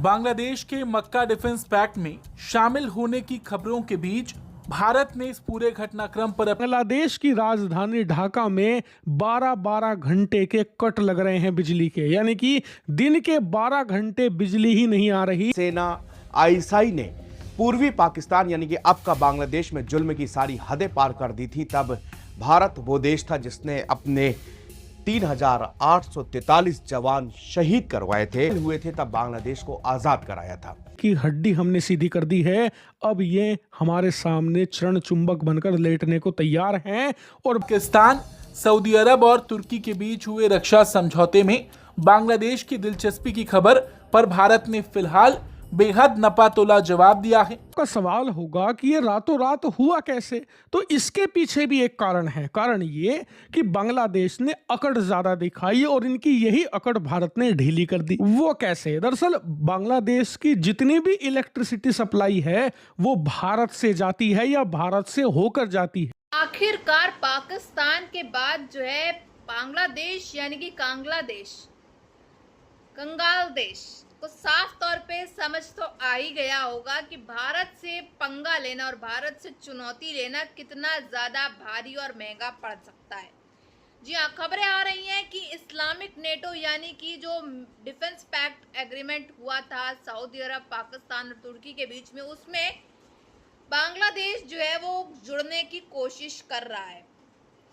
बांग्लादेश के मक्का defence pact में शामिल होने की खबरों के बीच भारत ने इस पूरे घटनाक्रम पर बांग्लादेश की राजधानी ढाका में 12-12 घंटे के कट लग रहे हैं बिजली के, यानी कि दिन के 12 घंटे बिजली ही नहीं आ रही। सेना आईएसआई ने पूर्वी पाकिस्तान यानी कि अब का बांग्लादेश में जुल्म की सारी हदें पार कर दी थी। तब भारत वो देश था जिसने अपने 3,843 जवान शहीद करवाए थे तब बांग्लादेश को आजाद कराया था। की हड्डी हमने सीधी कर दी है, अब ये हमारे सामने चरण चुंबक बनकर लेटने को तैयार हैं। और पाकिस्तान, सऊदी अरब और तुर्की के बीच हुए रक्षा समझौते में बांग्लादेश की दिलचस्पी की खबर पर भारत ने फिलहाल बेहद नपातोला जवाब दिया है। का सवाल होगा कि ये रातों रात हुआ कैसे, तो इसके पीछे भी एक कारण है। कारण ये कि बांग्लादेश ने अकड़ ज्यादा दिखाई और इनकी यही अकड़ भारत ने ढीली कर दी। वो कैसे? दरअसल बांग्लादेश की जितनी भी इलेक्ट्रिसिटी सप्लाई है वो भारत से जाती है या भारत से होकर जाती है। आखिरकार पाकिस्तान के बाद जो है बांग्लादेश यानी कि कंगाल देश को साफ तौर पे समझ तो आ ही गया होगा कि भारत से पंगा लेना और भारत से चुनौती लेना कितना ज़्यादा भारी और महंगा पड़ सकता है। जी हाँ, खबरें आ रही हैं कि इस्लामिक नेटो यानी कि जो डिफेंस पैक्ट एग्रीमेंट हुआ था सऊदी अरब, पाकिस्तान और तुर्की के बीच में, उसमें बांग्लादेश जो है वो जुड़ने की कोशिश कर रहा है।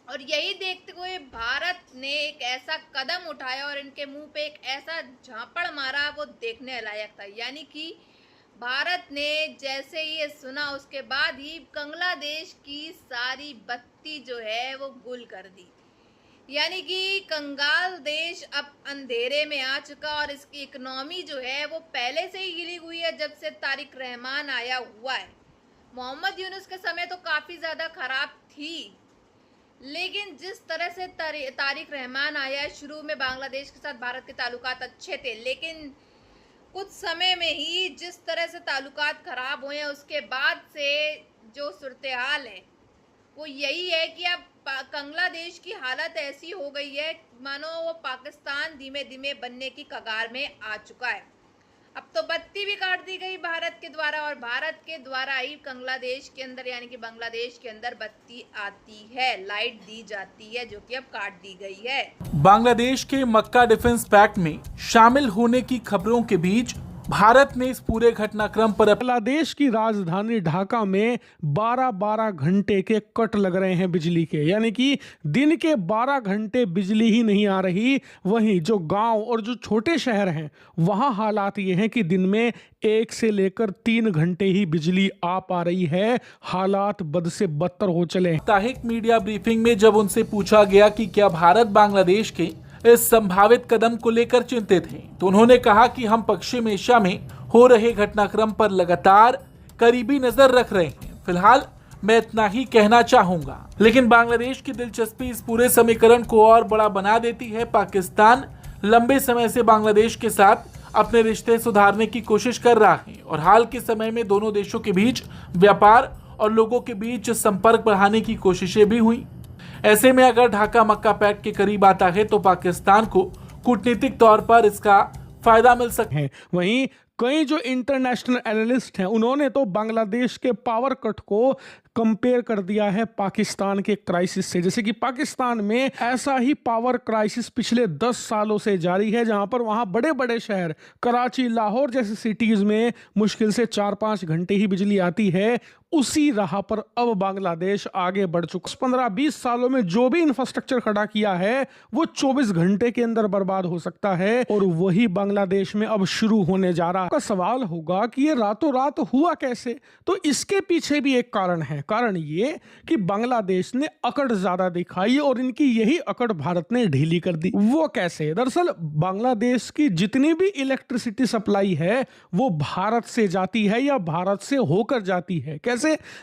और यही देखते हुए भारत ने एक ऐसा कदम उठाया और इनके मुंह पे एक ऐसा झापड़ मारा वो देखने लायक था। यानी कि भारत ने जैसे ही ये सुना उसके बाद ही बांग्लादेश की सारी बत्ती जो है वो गुल कर दी। यानी कि कंगाल देश अब अंधेरे में आ चुका और इसकी इकोनॉमी जो है वो पहले से ही हिली हुई है जब से तारिक रहमान आया हुआ है। मोहम्मद यूनुस के समय तो काफ़ी ज़्यादा ख़राब थी, लेकिन जिस तरह से तारिक रहमान आया, शुरू में बांग्लादेश के साथ भारत के ताल्लुकात अच्छे थे, लेकिन कुछ समय में ही जिस तरह से ताल्लुकात ख़राब हुए हैं उसके बाद से जो सूरत हाल है वो यही है कि अब बांग्लादेश की हालत ऐसी हो गई है मानो वो पाकिस्तान धीमे धीमे बनने की कगार में आ चुका है। अब तो बत्ती भी काट दी गई भारत के द्वारा और भारत के द्वारा ही बांग्लादेश के अंदर यानी कि बांग्लादेश के अंदर बत्ती आती है, लाइट दी जाती है, जो कि अब काट दी गई है। बांग्लादेश के मक्का डिफेंस पैक्ट में शामिल होने की खबरों के बीच भारत ने इस पूरे घटनाक्रम पर बांग्लादेश की राजधानी ढाका में 12-12 घंटे के कट लग रहे हैं बिजली के, यानी कि दिन के 12 घंटे बिजली ही नहीं आ रही। वहीं जो गांव और जो छोटे शहर हैं वहां हालात ये हैं कि दिन में 1 से लेकर 3 घंटे ही बिजली आ पा रही है। हालात बद से बदतर हो चले। साप्ताहिक मीडिया ब्रीफिंग में जब उनसे पूछा गया कि क्या भारत बांग्लादेश के इस संभावित कदम को लेकर चिंतित हैं, तो उन्होंने कहा कि हम पश्चिम एशिया में हो रहे घटनाक्रम पर लगातार करीबी नजर रख रहे हैं। फिलहाल मैं इतना ही कहना चाहूंगा। लेकिन बांग्लादेश की दिलचस्पी इस पूरे समीकरण को और बड़ा बना देती है। पाकिस्तान लंबे समय से बांग्लादेश के साथ अपने रिश्ते सुधारने की कोशिश कर रहा है और हाल के समय में दोनों देशों के बीच व्यापार और लोगों के बीच संपर्क बढ़ाने की कोशिशें भी हुई। ऐसे में अगर ढाका मक्का पैक्ट के करीब आता है तो पाकिस्तान को कूटनीतिक तौर पर इसका फायदा मिल सकता है। वहीं कई जो इंटरनेशनल एनालिस्ट हैं उन्होंने तो बांग्लादेश के पावर कट को कंपेयर कर दिया है पाकिस्तान के क्राइसिस से। जैसे कि पाकिस्तान में ऐसा ही पावर क्राइसिस पिछले 10 सालों से जारी है, जहां पर वहां बड़े बड़े शहर कराची, लाहौर जैसे सिटीज में मुश्किल से 4-5 घंटे ही बिजली आती है। उसी राह पर अब बांग्लादेश आगे बढ़ चुका। 15-20 सालों में जो भी इंफ्रास्ट्रक्चर खड़ा किया है वो 24 घंटे के अंदर बर्बाद हो सकता है और वही बांग्लादेश में अब शुरू होने जा रहा है। का सवाल होगा कि ये रातों रात हुआ कैसे, तो इसके पीछे भी एक कारण है। कारण ये कि बांग्लादेश ने अकड़ ज्यादा दिखाई और इनकी यही अकड़ भारत ने ढीली कर दी। वो कैसे? दरअसल बांग्लादेश की जितनी भी इलेक्ट्रिसिटी सप्लाई है वो भारत से जाती है या भारत से होकर जाती है। कैसे?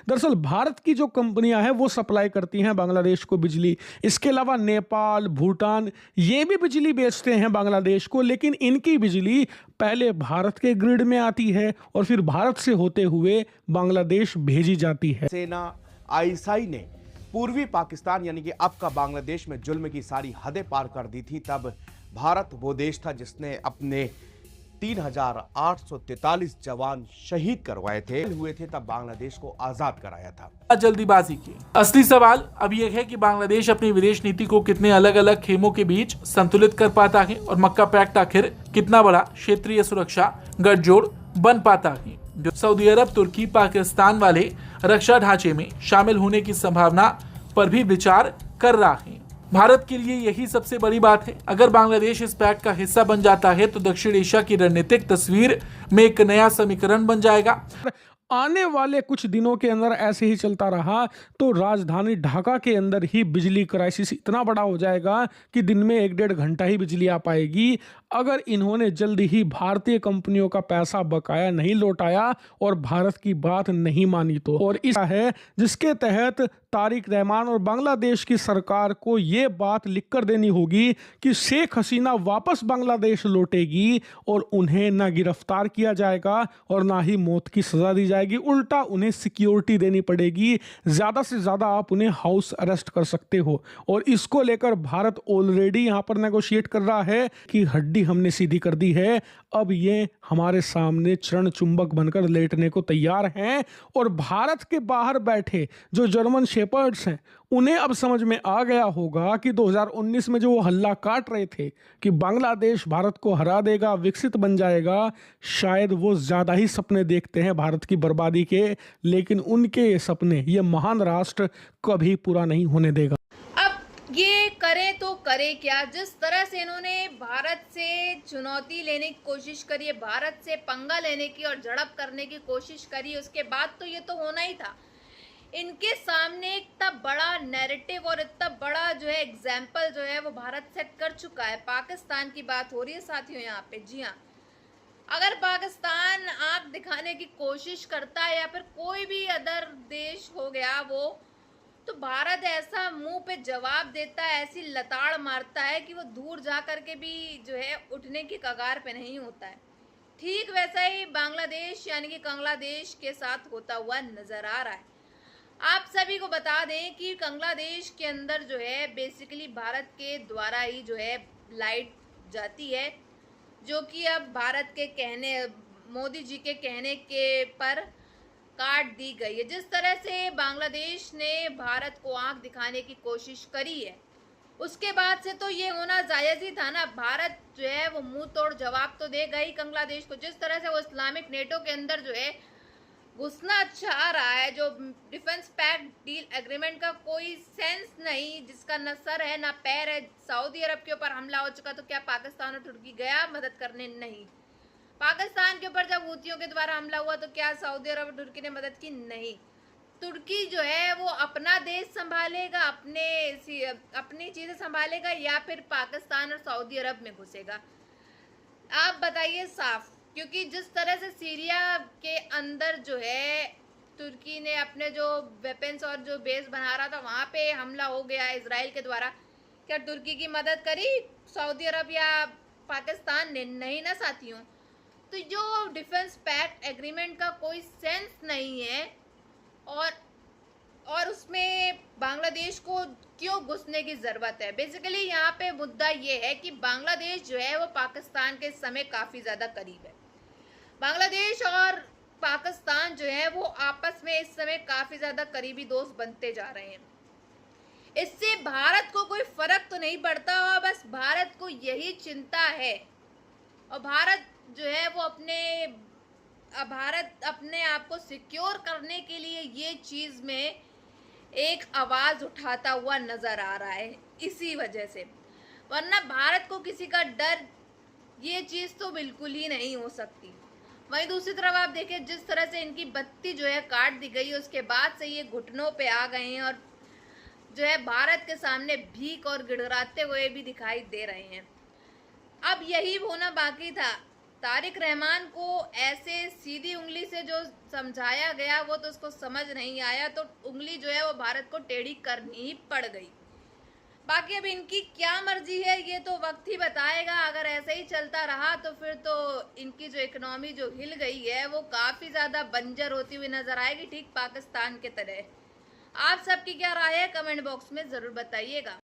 दरअसल भारत की जो कंपनियां हैं वो सप्लाई करती हैं बांग्लादेश को बिजली। इसके अलावा नेपाल, भूटान ये भी बिजली बेचते हैं बांग्लादेश को, लेकिन इनकी बिजली पहले भारत के ग्रिड में आती है और फिर भारत से होते हुए बांग्लादेश भेजी जाती है। सेना आईएसआई ने पूर्वी पाकिस्तान यानी कि अब का बांग्लादेश में जुल्म की सारी हदें पार कर दी थी। तब भारत वो देश था जिसने अपने 3,843 जवान शहीद करवाए थे हुए थे तब बांग्लादेश को आजाद कराया था। जल्दीबाजी की असली सवाल अब यह है कि बांग्लादेश अपनी विदेश नीति को कितने अलग अलग खेमों के बीच संतुलित कर पाता है और मक्का पैक्ट आखिर कितना बड़ा क्षेत्रीय सुरक्षा गठजोड़ बन पाता है, जो सऊदी अरब, तुर्की, पाकिस्तान वाले रक्षा ढांचे में शामिल होने की संभावना पर भी विचार कर रहा है। भारत के लिए यही सबसे बड़ी बात है। अगर बांग्लादेश इस पैक्ट का हिस्सा बन जाता है तो दक्षिण एशिया की रणनीतिक तस्वीर में एक नया समीकरण बन जाएगा। आने वाले कुछ दिनों के अंदर ऐसे ही चलता रहा तो राजधानी ढाका के अंदर ही बिजली क्राइसिस इतना बड़ा हो जाएगा कि दिन में 1-1.5 घंटा ही बिजली आ पाएगी अगर इन्होंने जल्दी ही भारतीय कंपनियों का पैसा बकाया नहीं लौटाया और भारत की बात नहीं मानी तो। और इस है जिसके तहत तारिक रहमान और बांग्लादेश की सरकार को ये बात लिखकर देनी होगी कि शेख हसीना वापस बांग्लादेश लौटेगी और उन्हें ना गिरफ्तार किया जाएगा और ना ही मौत की सजा दी जाएगी, उल्टा उन्हें सिक्योरिटी देनी पड़ेगी। ज़्यादा से ज़्यादा आप उन्हें हाउस अरेस्ट कर सकते हो। और इसको लेकर भारत ऑलरेडी यहाँ पर नेगोशिएट कर रहा है कि हड्डी हमने सीधी कर दी है, अब ये हमारे सामने चरण चुंबक बनकर लेटने को तैयार हैं। और भारत के बाहर बैठे जो जर्मन शेपर्ड्स हैं उन्हें अब समझ में आ गया होगा कि 2019 में जो वो हल्ला काट रहे थे कि बांग्लादेश भारत को हरा देगा, विकसित बन जाएगा, शायद वो ज़्यादा ही सपने देखते हैं भारत की बर्बादी के, लेकिन उनके ये सपने ये महान राष्ट्र कभी पूरा नहीं होने देगा। ये करे तो करे क्या, जिस तरह से इन्होंने भारत से चुनौती लेने की कोशिश करी है, भारत से पंगा लेने की और झड़प करने की कोशिश करी, उसके बाद तो ये तो होना ही था। इनके सामने इतना बड़ा नैरेटिव और इतना बड़ा जो है एग्जाम्पल जो है वो भारत सेट कर चुका है। पाकिस्तान की बात हो रही है साथियों यहाँ पे। जी हाँ, अगर पाकिस्तान आंख दिखाने की कोशिश करता है या फिर कोई भी अदर देश हो गया वो, तो भारत ऐसा मुंह पे जवाब देता है, ऐसी लताड़ मारता है कि वो दूर जा कर के भी जो है उठने की कगार पे नहीं होता है। ठीक वैसा ही बांग्लादेश यानी कि बांग्लादेश के साथ होता हुआ नजर आ रहा है। आप सभी को बता दें कि बांग्लादेश के अंदर जो है बेसिकली भारत के द्वारा ही जो है लाइट जाती है, जो कि अब भारत के कहने, मोदी जी के कहने के पर काट दी गई है। जिस तरह से बांग्लादेश ने भारत को आंख दिखाने की कोशिश करी है, उसके बाद से तो ये होना जायज़ ही था ना। भारत जो है वो मुंह तोड़ जवाब तो देगा ही बांग्लादेश को। जिस तरह से वो इस्लामिक नेटो के अंदर जो है घुसना चाह रहा है, जो डिफेंस पैक्ट डील एग्रीमेंट का कोई सेंस नहीं, जिसका न सर है ना पैर है। सऊदी अरब के ऊपर हमला हो चुका तो क्या पाकिस्तान और तुर्की गया मदद करने? नहीं। पाकिस्तान के ऊपर जब हूथियों के द्वारा हमला हुआ तो क्या सऊदी अरब और तुर्की ने मदद की? नहीं। तुर्की जो है वो अपना देश संभालेगा, अपनी चीज़ें संभालेगा या फिर पाकिस्तान और सऊदी अरब में घुसेगा? आप बताइए साफ। क्योंकि जिस तरह से सीरिया के अंदर जो है तुर्की ने अपने जो वेपन्स और जो बेस बना रहा था वहाँ पे हमला हो गया इजराइल के द्वारा, क्या तुर्की की मदद करी सऊदी अरब या पाकिस्तान ने? नहीं ना साथियों। तो जो डिफेंस पैक्ट एग्रीमेंट का कोई सेंस नहीं है और उसमें बांग्लादेश को क्यों घुसने की ज़रूरत है? बेसिकली यहाँ पे मुद्दा ये है कि बांग्लादेश जो है वो पाकिस्तान के समय काफ़ी ज़्यादा करीब है। बांग्लादेश और पाकिस्तान जो है वो आपस में इस समय काफ़ी ज़्यादा करीबी दोस्त बनते जा रहे हैं। इससे भारत को कोई फ़र्क तो नहीं पड़ता और बस भारत को यही चिंता है। और भारत जो है वो भारत अपने आप को सिक्योर करने के लिए ये चीज़ में एक आवाज़ उठाता हुआ नज़र आ रहा है इसी वजह से। वरना भारत को किसी का डर, ये चीज़ तो बिल्कुल ही नहीं हो सकती। वहीं दूसरी तरफ आप देखें जिस तरह से इनकी बत्ती जो है काट दी गई, उसके बाद से ये घुटनों पे आ गए हैं और जो है भारत के सामने भीख और गिड़गिड़ाते हुए भी दिखाई दे रहे हैं। अब यही होना बाकी था। तारिक रहमान को ऐसे सीधी उंगली से जो समझाया गया वो तो उसको समझ नहीं आया, तो उंगली जो है वो भारत को टेढ़ी करनी ही पड़ गई। बाकी अब इनकी क्या मर्जी है ये तो वक्त ही बताएगा। अगर ऐसे ही चलता रहा तो फिर तो इनकी जो इकोनॉमी जो हिल गई है वो काफ़ी ज़्यादा बंजर होती हुई नज़र आएगी, ठीक पाकिस्तान के तरह। आप सबकी क्या राय है कमेंट बॉक्स में ज़रूर बताइएगा।